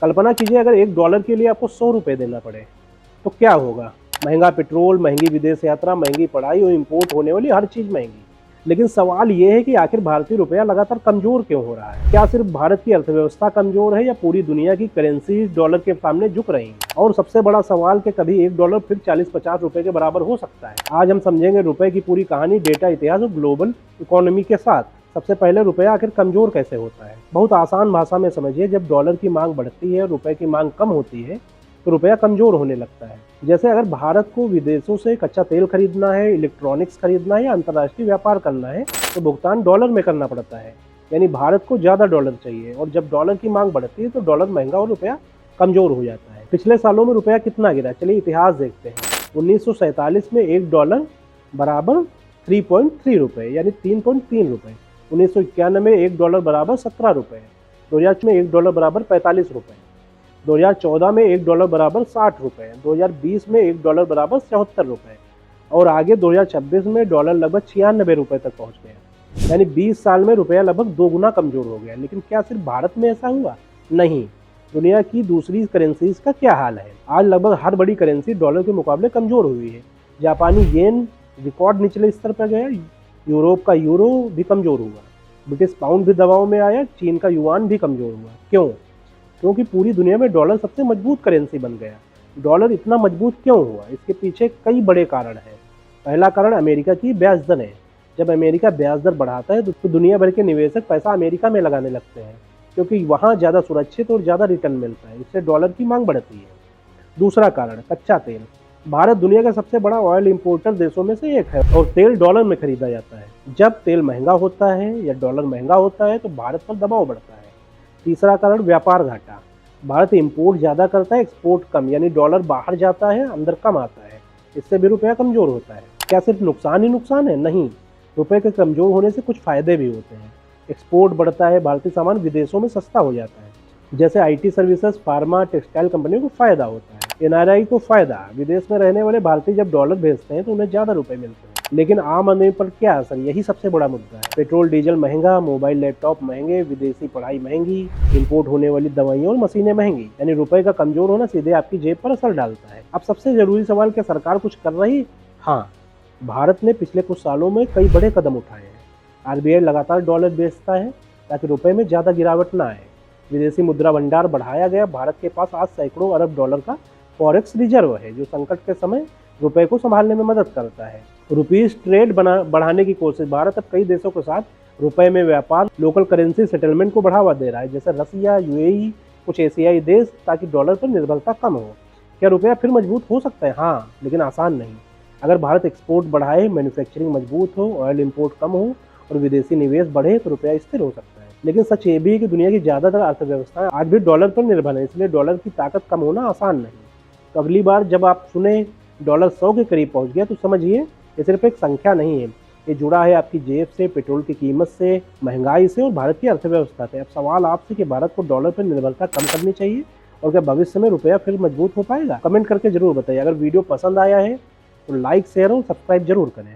कल्पना कीजिए अगर $1 के लिए आपको ₹100 देना पड़े तो क्या होगा। महंगा पेट्रोल, महंगी विदेश यात्रा, महंगी पढ़ाई और इम्पोर्ट होने वाली हर चीज़ महंगी। लेकिन सवाल ये है कि आखिर भारतीय रुपया लगातार कमज़ोर क्यों हो रहा है। क्या सिर्फ भारत की अर्थव्यवस्था कमज़ोर है या पूरी दुनिया की करेंसी डॉलर के सामने झुक रही है। और सबसे बड़ा सवाल कि कभी $1 फिर 40-50 रुपए के बराबर हो सकता है। आज हम समझेंगे रुपए की पूरी कहानी, डेटा, इतिहास और ग्लोबल इकोनॉमी के साथ। सबसे पहले रुपया आखिर कमज़ोर कैसे होता है। बहुत आसान भाषा में समझिए, जब डॉलर की मांग बढ़ती है और रुपए की मांग कम होती है तो रुपया कमज़ोर होने लगता है। जैसे अगर भारत को विदेशों से कच्चा तेल खरीदना है, इलेक्ट्रॉनिक्स खरीदना है या अंतर्राष्ट्रीय व्यापार करना है तो भुगतान डॉलर में करना पड़ता है। यानी भारत को ज़्यादा डॉलर चाहिए और जब डॉलर की मांग बढ़ती है तो डॉलर महंगा और रुपया कमज़ोर हो जाता है। पिछले सालों में रुपया कितना गिरा, चलिए इतिहास देखते हैं। 1947 में $1 बराबर 3.3 रुपये यानी 3.3 रुपये। 1991 में $1 बराबर 17 रुपये। 2000 में $1 बराबर 45 रुपये। 2014 में $1 बराबर 60 रुपये। 2020 में $1 बराबर 74 रुपये और आगे 2026 में डॉलर लगभग 96 रुपये तक पहुंच गया। यानी 20 साल में रुपया लगभग 2 गुना कमज़ोर हो गया। लेकिन क्या सिर्फ भारत में ऐसा हुआ? नहीं। दुनिया की दूसरी करेंसीज का क्या हाल है? आज लगभग हर बड़ी करेंसी डॉलर के मुकाबले कमज़ोर हुई है। जापानी येन रिकॉर्ड निचले स्तर पर गया, यूरोप का यूरो भी कमज़ोर हुआ, ब्रिटिश पाउंड भी दबाव में आया, चीन का युआन भी कमज़ोर हुआ। क्यों? क्योंकि पूरी दुनिया में डॉलर सबसे मजबूत करेंसी बन गया। डॉलर इतना मजबूत क्यों हुआ? इसके पीछे कई बड़े कारण हैं। पहला कारण अमेरिका की ब्याज दर है। जब अमेरिका ब्याज दर बढ़ाता है तो दुनिया भर के निवेशक पैसा अमेरिका में लगाने लगते हैं, क्योंकि वहाँ ज़्यादा सुरक्षित और ज़्यादा रिटर्न मिलता है। इससे डॉलर की मांग बढ़ती है। दूसरा कारण कच्चा तेल। भारत दुनिया का सबसे बड़ा ऑयल इंपोर्टर देशों में से एक है और तेल डॉलर में खरीदा जाता है। जब तेल महंगा होता है या डॉलर महंगा होता है तो भारत पर दबाव बढ़ता है। तीसरा कारण व्यापार घाटा। भारत इंपोर्ट ज़्यादा करता है, एक्सपोर्ट कम, यानी डॉलर बाहर जाता है, अंदर कम आता है। इससे भी रुपया कमज़ोर होता है। क्या सिर्फ नुकसान ही नुकसान है? नहीं, रुपये के कमज़ोर होने से कुछ फ़ायदे भी होते हैं। एक्सपोर्ट बढ़ता है, भारतीय सामान विदेशों में सस्ता हो जाता है। जैसे IT सर्विसेज, फार्मा, टेक्सटाइल कंपनियों को फ़ायदा होता है। NRI को फ़ायदा, विदेश में रहने वाले भारतीय जब डॉलर भेजते हैं तो उन्हें ज़्यादा रुपये मिलते हैं। लेकिन आम आदमी पर क्या असर, यही सबसे बड़ा मुद्दा है। पेट्रोल डीजल महंगा, मोबाइल लैपटॉप महंगे, विदेशी पढ़ाई महंगी, इंपोर्ट होने वाली दवाइयाँ और मशीनें महंगी। यानी रुपये का कमज़ोर होना सीधे आपकी जेब पर असर डालता है। अब सबसे ज़रूरी सवाल, क्या सरकार कुछ कर रही? हाँ, भारत ने पिछले कुछ सालों में कई बड़े कदम उठाए हैं। RBI लगातार डॉलर बेचता है ताकि रुपये में ज़्यादा गिरावट ना आए। विदेशी मुद्रा भंडार बढ़ाया गया। भारत के पास आज सैकड़ों अरब डॉलर का फॉरेक्स रिजर्व है, जो संकट के समय रुपए को संभालने में मदद करता है। रुपीज ट्रेड बढ़ाने की कोशिश। भारत अब कई देशों के साथ रुपए में व्यापार, लोकल करेंसी सेटलमेंट को बढ़ावा दे रहा है, जैसे रसिया, UAE, कुछ एशियाई देश, ताकि डॉलर पर निर्भरता कम हो। क्या रुपया फिर मजबूत हो सकता है? हाँ, लेकिन आसान नहीं। अगर भारत एक्सपोर्ट बढ़ाए, मैन्युफैक्चरिंग मजबूत हो, ऑयल इंपोर्ट कम हो और विदेशी निवेश बढ़े तो रुपया स्थिर हो सकता है। लेकिन सच ये भी है कि दुनिया की ज़्यादातर अर्थव्यवस्थाएं आज भी डॉलर पर निर्भर है, इसलिए डॉलर की ताकत कम होना आसान नहीं। तो अगली बार जब आप सुने डॉलर 100 के करीब पहुंच गया तो समझिए ये सिर्फ एक संख्या नहीं है, ये जुड़ा है आपकी जेब से, पेट्रोल की कीमत से, महंगाई से और भारत की अर्थव्यवस्था से। अब सवाल आपसे कि भारत को डॉलर पर निर्भरता कम करनी चाहिए और क्या भविष्य में रुपया फिर मजबूत हो पाएगा? कमेंट करके जरूर बताइए। अगर वीडियो पसंद आया है तो लाइक, शेयर और सब्सक्राइब जरूर करें।